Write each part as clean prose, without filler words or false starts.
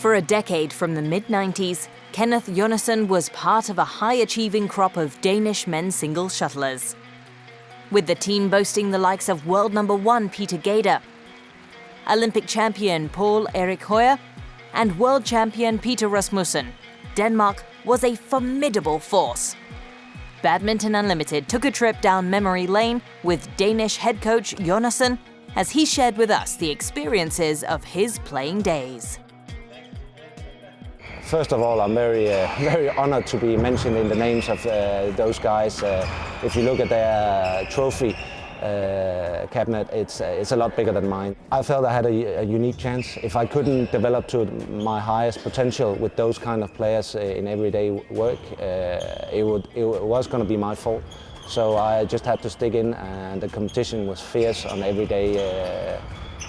For a decade from the mid-90s, Kenneth Jonassen was part of a high-achieving crop of Danish men's singles shuttlers, with the team boasting the likes of world number 1 Peter Gade, Olympic champion Paul Erik Høyer, and world champion Peter Rasmussen. Denmark was a formidable force. Badminton Unlimited took a trip down memory lane with Danish head coach Jonassen as he shared with us the experiences of his playing days. First of all, I'm very honored to be mentioned in the names of those guys. If you look at their trophy cabinet, it's a lot bigger than mine. I felt I had a unique chance. If I couldn't develop to my highest potential with those kind of players in everyday work, it was going to be my fault. So I just had to stick in, and the competition was fierce on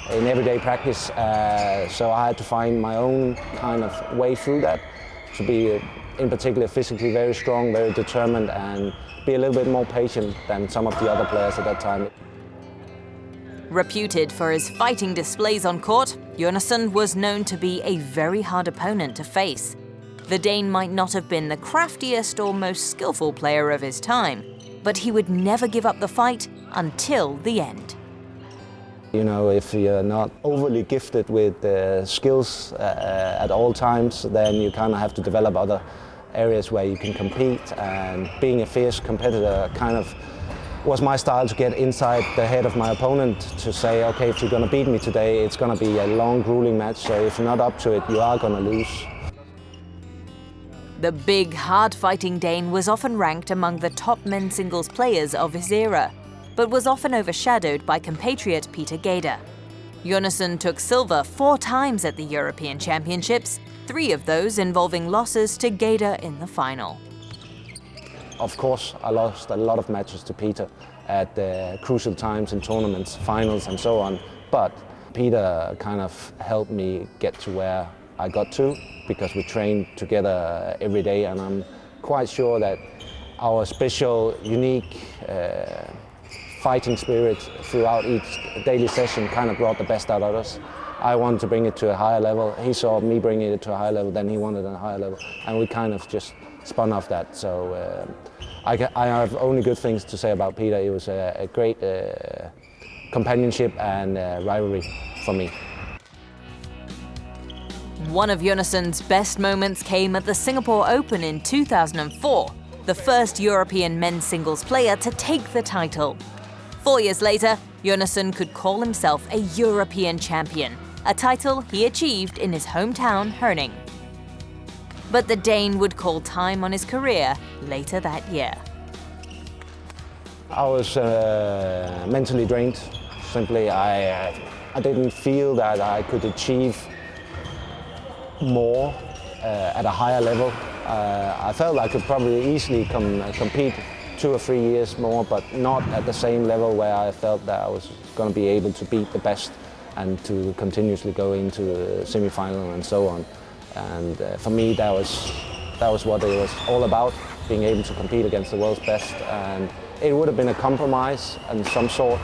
in everyday practice. So I had to find my own kind of way through that, to be in particular physically very strong, very determined, and be a little bit more patient than some of the other players at that time. Reputed for his fighting displays on court, Jonassen was known to be a very hard opponent to face. The Dane might not have been the craftiest or most skillful player of his time, but he would never give up the fight until the end. You know, if you're not overly gifted with skills at all times, then you kind of have to develop other areas where you can compete, and being a fierce competitor kind of was my style, to get inside the head of my opponent, to say, okay, if you're going to beat me today, it's going to be a long, grueling match, so if you're not up to it, you are going to lose. The big, hard-fighting Dane was often ranked among the top men's singles players of his era, but was often overshadowed by compatriot Peter Gade. Jonassen took silver 4 times at the European Championships, 3 of those involving losses to Gade in the final. Of course, I lost a lot of matches to Peter at crucial times in tournaments, finals and so on, but Peter kind of helped me get to where I got to, because we trained together every day, and I'm quite sure that our special, unique fighting spirit throughout each daily session kind of brought the best out of us. I wanted to bring it to a higher level. He saw me bringing it to a higher level, then he wanted a higher level, and we kind of just spun off that. So I have only good things to say about Peter. It was a great companionship and rivalry for me. One of Jonassen's best moments came at the Singapore Open in 2004, the first European men's singles player to take the title. 4 years later, Jonassen could call himself a European champion, a title he achieved in his hometown, Herning. But the Dane would call time on his career later that year. I was mentally drained. Simply, I didn't feel that I could achieve more at a higher level. I felt I could probably easily compete 2 or 3 years more, but not at the same level where I felt that I was going to be able to beat the best and to continuously go into the semi-final and so on. And for me, that was what it was all about, being able to compete against the world's best. And it would have been a compromise of some sort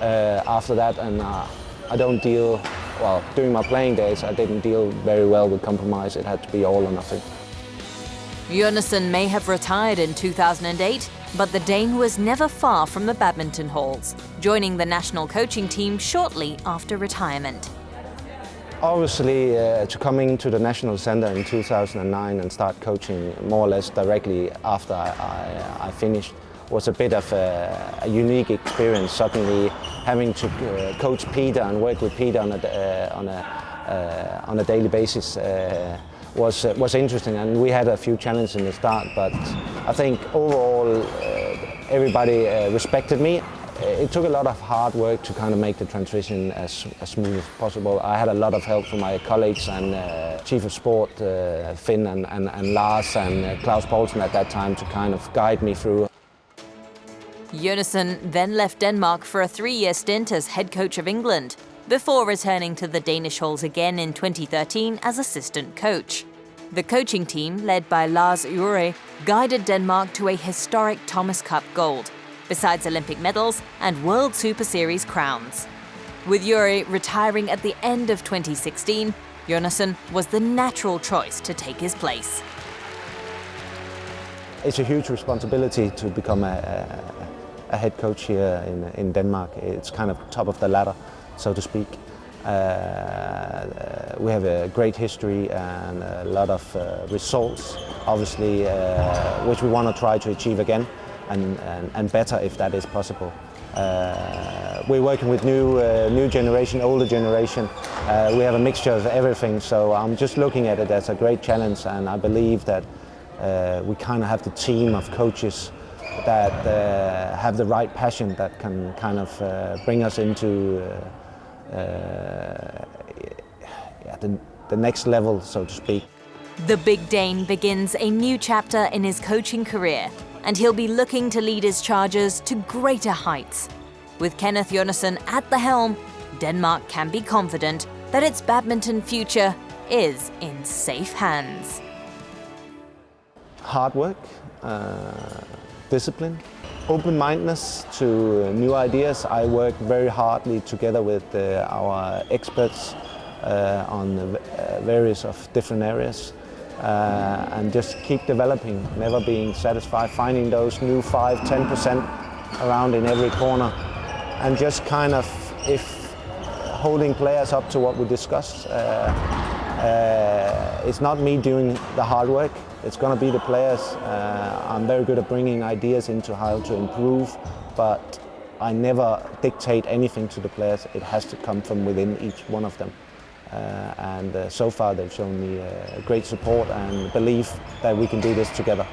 after that, and I don't deal, well, during my playing days, I didn't deal very well with compromise. It had to be all or nothing. Jonassen may have retired in 2008, but the Dane was never far from the badminton halls, joining the national coaching team shortly after retirement. Obviously, to come into the National Center in 2009 and start coaching more or less directly after I finished was a bit of a unique experience. Suddenly having to coach Peter and work with Peter on a daily basis was interesting, and we had a few challenges in the start, but I think overall everybody respected me. It took a lot of hard work to kind of make the transition as smooth as possible. I had a lot of help from my colleagues and Chief of Sport, Finn and Lars and Klaus Poulsen at that time to kind of guide me through. Jonassen then left Denmark for a 3-year stint as head coach of England, before returning to the Danish halls again in 2013 as assistant coach. The coaching team, led by Lars Ure, guided Denmark to a historic Thomas Cup gold, besides Olympic medals and World Superseries crowns. With Ure retiring at the end of 2016, Jonassen was the natural choice to take his place. It's a huge responsibility to become a head coach here in Denmark. It's kind of top of the ladder, so to speak. We have a great history and a lot of results, obviously, which we want to try to achieve again and better if that is possible. We're working with new generation, older generation. We have a mixture of everything, so I'm just looking at it as a great challenge, and I believe that we kind of have the team of coaches that have the right passion that can kind of bring us into the next level, so to speak. The Big Dane begins a new chapter in his coaching career, and he'll be looking to lead his Chargers to greater heights. With Kenneth Jonassen at the helm, Denmark can be confident that its badminton future is in safe hands. Hard work, discipline, open-mindedness to new ideas. I work very hardly together with our experts on various of different areas and just keep developing, never being satisfied, finding those new 5-10% around in every corner, and just kind of holding players up to what we discussed. It's not me doing the hard work, it's going to be the players. I'm very good at bringing ideas into how to improve, but I never dictate anything to the players. It has to come from within each one of them. And so far they've shown me great support and belief that we can do this together.